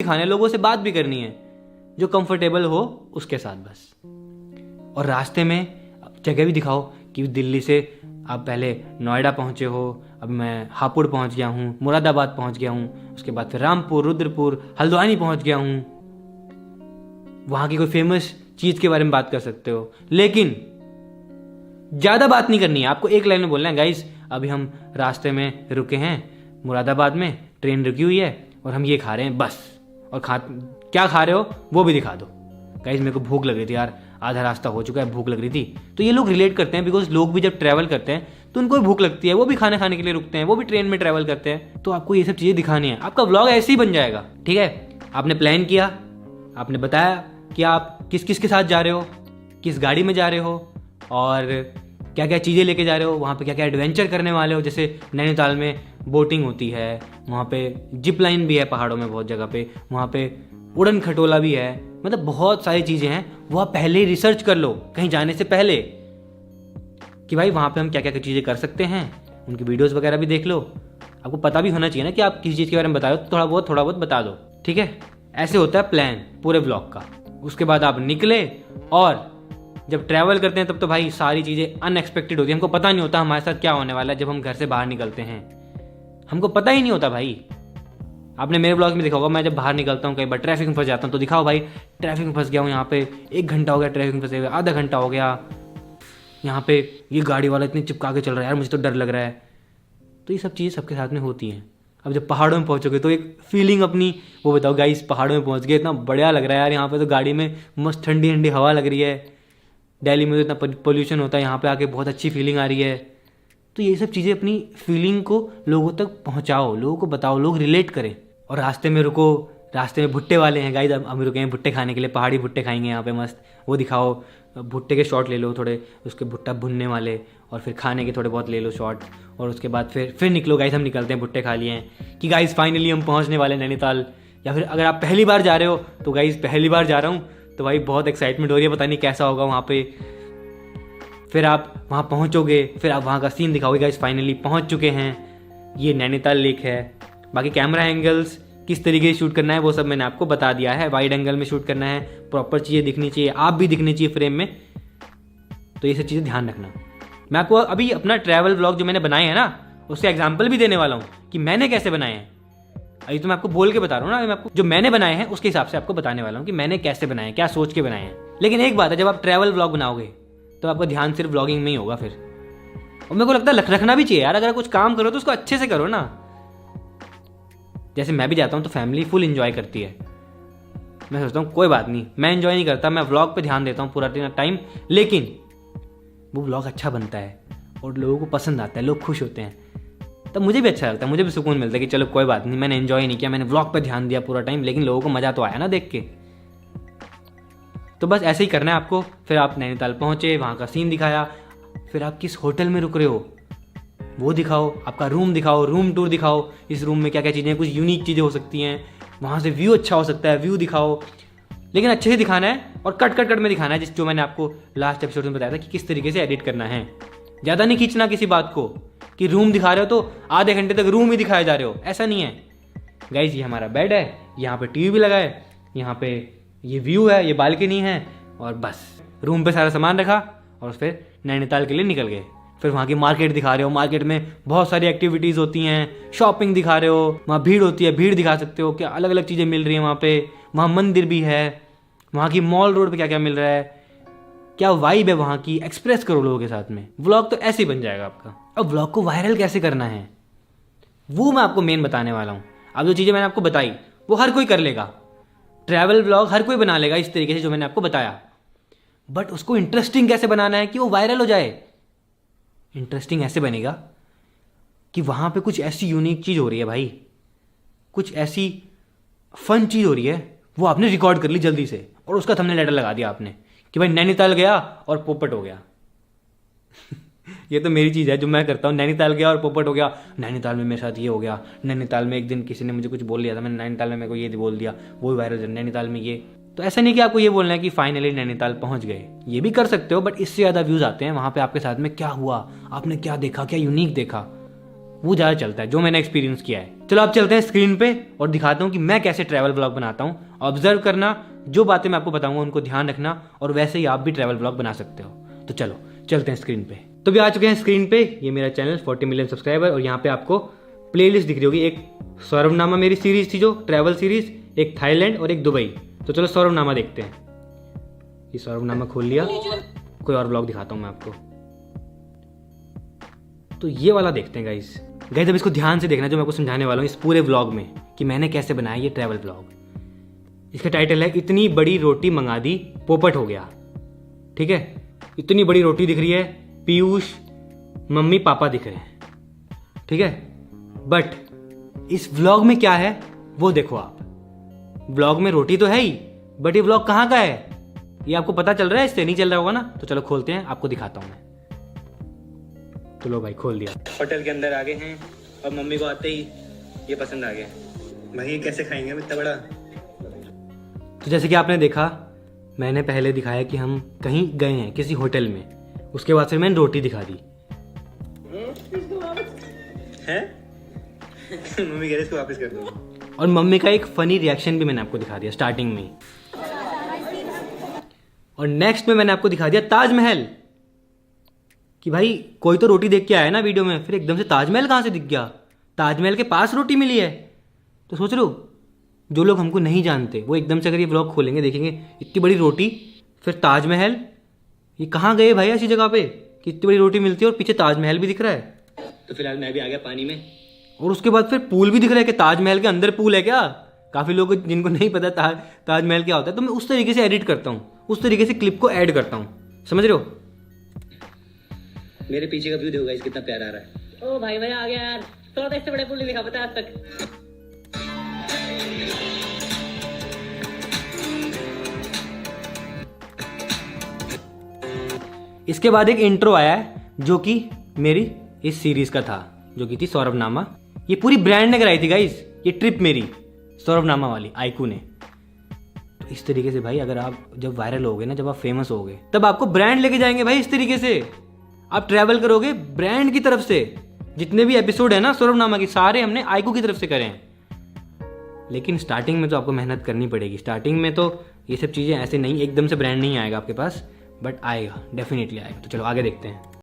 दिखाना है, लोगों से बात भी करनी है, जो कंफर्टेबल हो उसके साथ बस। और रास्ते में जगह भी दिखाओ कि दिल्ली से आप पहले नोएडा पहुँचे हो, अब मैं हापुड़ पहुँच गया हूँ, मुरादाबाद पहुँच गया हूँ, उसके बाद फिर रामपुर, रुद्रपुर, हल्द्वानी पहुँच गया हूँ। वहाँ की कोई फेमस चीज़ के बारे में बात कर सकते हो, लेकिन ज़्यादा बात नहीं करनी है। आपको एक लाइन में बोलना है, गाइस अभी हम रास्ते में रुके हैं मुरादाबाद में, ट्रेन रुकी हुई है और हम ये खा रहे हैं बस। और क्या खा रहे हो वो भी दिखा दो। गाइस मेरे को भूख लग रही थी यार, आधा रास्ता हो चुका है, भूख लग रही थी। तो ये लोग रिलेट करते हैं, बिकॉज लोग भी जब ट्रैवल करते हैं तो उनको भी भूख लगती है, वो भी खाना खाने के लिए रुकते हैं, वो भी ट्रेन में ट्रैवल करते हैं। तो आपको ये सब चीज़ें दिखानी है, आपका व्लॉग ऐसे ही बन जाएगा। ठीक है, आपने प्लान किया, आपने बताया कि आप किस किस के साथ जा रहे हो, किस गाड़ी में जा रहे हो, और क्या क्या चीज़ें लेके जा रहे हो, वहाँ पे क्या क्या एडवेंचर करने वाले हो। जैसे नैनीताल में बोटिंग होती है, वहाँ पे जिप लाइन भी है पहाड़ों में बहुत जगह पे, वहाँ पे उड़न खटोला भी है, मतलब बहुत सारी चीज़ें हैं। वो आप पहले ही रिसर्च कर लो कहीं जाने से पहले कि भाई वहाँ पे हम क्या क्या चीज़ें कर सकते हैं, उनकी वीडियोस वगैरह भी देख लो। आपको पता भी होना चाहिए ना कि आप किसी चीज़ के बारे में बता रहे हो, तो थोड़ा बहुत बता दो। ठीक है, ऐसे होता है प्लान पूरे ब्लॉग का। उसके बाद आप निकले, और जब ट्रैवल करते हैं तब तो भाई सारी चीज़ें अनएक्सपेक्टेड होती है, हमको पता नहीं होता हमारे साथ क्या होने वाला है। जब हम घर से बाहर निकलते हैं हमको पता ही नहीं होता भाई। आपने मेरे ब्लॉग में देखा होगा, मैं जब बाहर निकलता हूँ कई बार ट्रैफिक में फंस जाता हूँ, तो दिखाओ भाई ट्रैफिक में फंस गया हूँ, यहाँ पे 1 घंटा हो गया ट्रैफिक में फंसे हुए, आधा घंटा हो गया, यहाँ पे ये गाड़ी वाला इतनी चिपका के चल रहा है यार, मुझे तो डर लग रहा है। तो ये सब चीज़ें सबके साथ में होती हैं। अब जब पहाड़ों में पहुँचोगे तो एक फीलिंग अपनी वो बताओ। गाइस पहाड़ों में पहुँच गए, इतना बढ़िया लग रहा है यार, यहाँ पे तो गाड़ी में मस्त ठंडी ठंडी हवा लग रही है। दिल्ली में तो इतना पोल्यूशन होता है, यहाँ पे आके बहुत अच्छी फीलिंग आ रही है। तो ये सब चीज़ें अपनी फीलिंग को लोगों तक पहुँचाओ, लोगों को बताओ, लोग रिलेट करें। और रास्ते में रुको, रास्ते में भुट्टे वाले हैं गाइस, हम रुके हैं भुट्टे खाने के लिए, पहाड़ी भुट्टे खाएंगे यहाँ पे मस्त, वो दिखाओ। भुट्टे के शॉट ले लो थोड़े, उसके भुट्टा भुनने वाले, और फिर खाने के थोड़े बहुत ले लो शॉट। और उसके बाद फिर निकलो गाइस, हम निकलते हैं, भुट्टे खा लिए हैं कि गाइस फाइनली हम पहुँचने वाले हैं नैनीताल। या फिर अगर आप पहली बार जा रहे हो तो गाइस पहली बार जा रहा हूँ तो भाई बहुत एक्साइटमेंट हो रही है, पता नहीं कैसा होगा वहाँ पे। फिर आप वहाँ पहुँचोगे, फिर आप वहाँ का सीन दिखाओगे। गाइस फाइनली पहुँच चुके हैं, ये नैनीताल लेक है। बाकी कैमरा एंगल्स किस तरीके से शूट करना है वो सब मैंने आपको बता दिया है। वाइड एंगल में शूट करना है, प्रॉपर चीज़ें दिखनी चाहिए, आप भी दिखनी चाहिए फ्रेम में। तो ये सब चीज़ें ध्यान रखना। मैं आपको अभी अपना ट्रैवल व्लॉग जो मैंने बनाए हैं ना, उससे एग्जाम्पल भी देने वाला हूँ कि मैंने कैसे बनाए हैं। अभी तो मैं आपको बोल के बता रहा हूँ ना, मैं आपको जो मैंने बनाए हैं उसके हिसाब से आपको बताने वाला हूँ कि मैंने कैसे बनाए हैं, क्या सोच के बनाए हैं। लेकिन एक बात है, जब आप ट्रैवल व्लॉग बनाओगे तो आपका ध्यान सिर्फ व्लॉगिंग में ही होगा फिर। और मेरे को लगता है रखना भी चाहिए यार, अगर कुछ काम करो तो उसको अच्छे से करो ना। जैसे मैं भी जाता हूँ तो फैमिली फुल एंजॉय करती है, मैं सोचता हूँ कोई बात नहीं, मैं एंजॉय नहीं करता, मैं व्लॉग पे ध्यान देता हूँ पूरा टाइम, लेकिन वो व्लॉग अच्छा बनता है और लोगों को पसंद आता है, लोग खुश होते हैं, तब मुझे भी अच्छा लगता है, मुझे भी सुकून मिलता है कि चलो कोई बात नहीं, मैंने एंजॉय नहीं किया, मैंने व्लॉग पे ध्यान दिया पूरा टाइम, लेकिन लोगों को मज़ा तो आया ना देख के। तो बस ऐसे ही करना है आपको। फिर आप नैनीताल पहुँचे, वहाँ का सीन दिखाया, फिर आप किस होटल में रुक रहे हो वो दिखाओ, आपका रूम दिखाओ, रूम टूर दिखाओ, इस रूम में क्या क्या चीज़ें, कुछ यूनिक चीज़ें हो सकती हैं, वहाँ से व्यू अच्छा हो सकता है, व्यू दिखाओ, लेकिन अच्छे से दिखाना है और कट में दिखाना है, जो मैंने आपको लास्ट एपिसोड में बताया था कि किस तरीके से एडिट करना है। ज़्यादा नहीं खींचना किसी बात को कि रूम दिखा रहे हो तो आधे घंटे तक रूम ही दिखाए जा रहे हो, ऐसा नहीं है। गाइस ये हमारा बेड है, यहाँ पे टीवी भी लगा है, यहाँ पे ये व्यू है, ये बालकनी है, और बस रूम पे सारा सामान रखा और फिर नैनीताल के लिए निकल गए। फिर वहाँ की मार्केट दिखा रहे हो, मार्केट में बहुत सारी एक्टिविटीज़ होती हैं, शॉपिंग दिखा रहे हो, वहाँ भीड़ होती है, भीड़ दिखा सकते हो, क्या अलग अलग चीज़ें मिल रही हैं वहाँ पे, वहाँ मंदिर भी है, वहाँ की मॉल रोड पे क्या क्या मिल रहा है, क्या वाइब है वहाँ की, एक्सप्रेस करो लोगों के साथ में। व्लॉग तो ऐसे ही बन जाएगा आपका। अब व्लॉग को वायरल कैसे करना है वो मैं आपको मेन बताने वाला हूँ। अब जो चीज़ें मैंने आपको बताई वो हर कोई कर लेगा, ट्रैवल व्लॉग हर कोई बना लेगा इस तरीके से जो मैंने आपको बताया, बट उसको इंटरेस्टिंग कैसे बनाना है कि वो वायरल हो जाए। इंटरेस्टिंग ऐसे बनेगा कि वहाँ पे कुछ ऐसी यूनिक चीज़ हो रही है भाई, कुछ ऐसी फन चीज़ हो रही है, वो आपने रिकॉर्ड कर ली जल्दी से और उसका थंबनेल टाइटल लगा दिया आपने कि भाई नैनीताल गया और पोपट हो गया। ये तो मेरी चीज़ है जो मैं करता हूँ, नैनीताल गया और पोपट हो गया, नैनीताल में मेरे साथ ये हो गया, नैनीताल में एक दिन किसी ने मुझे कुछ बोल लिया था, मैंने नैनीताल में मेरे को ये बोल दिया, वो वायरल, नैनीताल में ये। तो ऐसा नहीं कि आपको ये बोलना है कि फाइनली नैनीताल पहुंच गए, ये भी कर सकते हो, बट इससे ज़्यादा व्यूज़ आते हैं वहाँ पे आपके साथ में क्या हुआ, आपने क्या देखा, क्या यूनिक देखा, वो ज़्यादा चलता है, जो मैंने एक्सपीरियंस किया है। चलो आप चलते हैं स्क्रीन पे और दिखाता हूँ कि मैं कैसे ट्रैवल ब्लॉग बनाता हूँ। ऑब्जर्व करना, जो बातें मैं आपको बताऊंगा उनको ध्यान रखना, और वैसे ही आप भी ट्रैवल ब्लॉग बना सकते हो। तो चलो चलते हैं स्क्रीन पे। तो भी आ चुके हैं स्क्रीन पे, ये मेरा चैनल 40 मिलियन सब्सक्राइबर, और यहाँ पे आपको प्लेलिस्ट दिख रही होगी। एक सौरभनामा मेरी सीरीज थी जो ट्रैवल सीरीज, एक थाईलैंड और एक दुबई। तो चलो सौरभनामा देखते हैं। ये सौरभनामा खोल लिया, कोई और ब्लॉग दिखाता हूँ मैं आपको। तो ये वाला देखते हैं गाइस। अब इसको ध्यान से देखना जो मैं आपको समझाने वाला हूँ इस पूरे व्लॉग में, कि मैंने कैसे बनाया ये ट्रैवल व्लॉग। इसका टाइटल है इतनी बड़ी रोटी मंगा दी पोपट हो गया। ठीक है, इतनी बड़ी रोटी दिख रही है, पीयूष मम्मी पापा दिख रहे हैं। ठीक है, बट इस व्लॉग में क्या है वो देखो आप। व्लॉग में रोटी तो है ही, बट ये व्लॉग कहाँ का है ये आपको पता चल रहा है? इससे नहीं चल रहा होगा ना। तो चलो खोलते हैं, आपको दिखाता हूं मैं। तो लो भाई, खोल दिया। होटल के अंदर आ गए हैं और मम्मी को आते ही ये पसंद आ गया। भाई ये कैसे खाएंगे हम इतना बड़ा? तो जैसे कि आपने देखा, मैंने पहले दिखाया कि हम कहीं गए हैं किसी होटल में, उसके बाद फिर मैंने रोटी दिखा दी है। मम्मी कह रही इसको वापस कर दो। और मम्मी का एक फनी रिएक्शन भी मैंने आपको दिखा दिया स्टार्टिंग में। और नेक्स्ट में मैंने आपको दिखा दिया ताजमहल, कि भाई कोई तो रोटी देख के आया ना वीडियो में, फिर एकदम से ताजमहल कहाँ से दिख गया? ताजमहल के पास रोटी मिली है। तो सोच लो, जो लोग हमको नहीं जानते वो एकदम से अगर ये व्लॉग खोलेंगे, देखेंगे इतनी बड़ी रोटी, फिर ताजमहल, ये कहाँ गए भाई ऐसी जगह पे कि इतनी बड़ी रोटी मिलती है और पीछे ताजमहल भी दिख रहा है। तो फिलहाल मैं भी आ गया पानी में, और उसके बाद फिर पूल भी दिख रहा है कि ताजमहल के अंदर पूल है क्या? काफ़ी लोग जिनको नहीं पता ताजमहल क्या होता है, तो मैं उस तरीके से एडिट करता हूँ, उस तरीके से क्लिप को ऐड करता हूँ, समझ रहे हो? मेरे पीछे का व्यू देखो गाइस, कितना प्यारा आ रहा है। ओ भाई मजा आ गया यार, थोड़ा इससे बड़े पुल नहीं दिखा पता आज तक। इसके बाद एक इंट्रो आया है जो कि मेरी इस सीरीज का था, जो कि थी सौरभनामा। ये पूरी ब्रांड ने कराई थी गाइस, ये ट्रिप मेरी सौरभनामा वाली आईकू ने। तो इस तरीके से भाई, अगर आप जब वायरल होगे ना, जब आप फेमस होगे, तब आपको ब्रांड लेके जाएंगे भाई। इस तरीके से आप ट्रैवल करोगे ब्रांड की तरफ से। जितने भी एपिसोड है ना सौरभनामा की, सारे हमने आईकू की तरफ से करे हैं। लेकिन स्टार्टिंग में तो आपको मेहनत करनी पड़ेगी। स्टार्टिंग में तो ये सब चीज़ें ऐसे नहीं, एकदम से ब्रांड नहीं आएगा आपके पास, बट आएगा, डेफिनेटली आएगा। तो चलो आगे देखते हैं।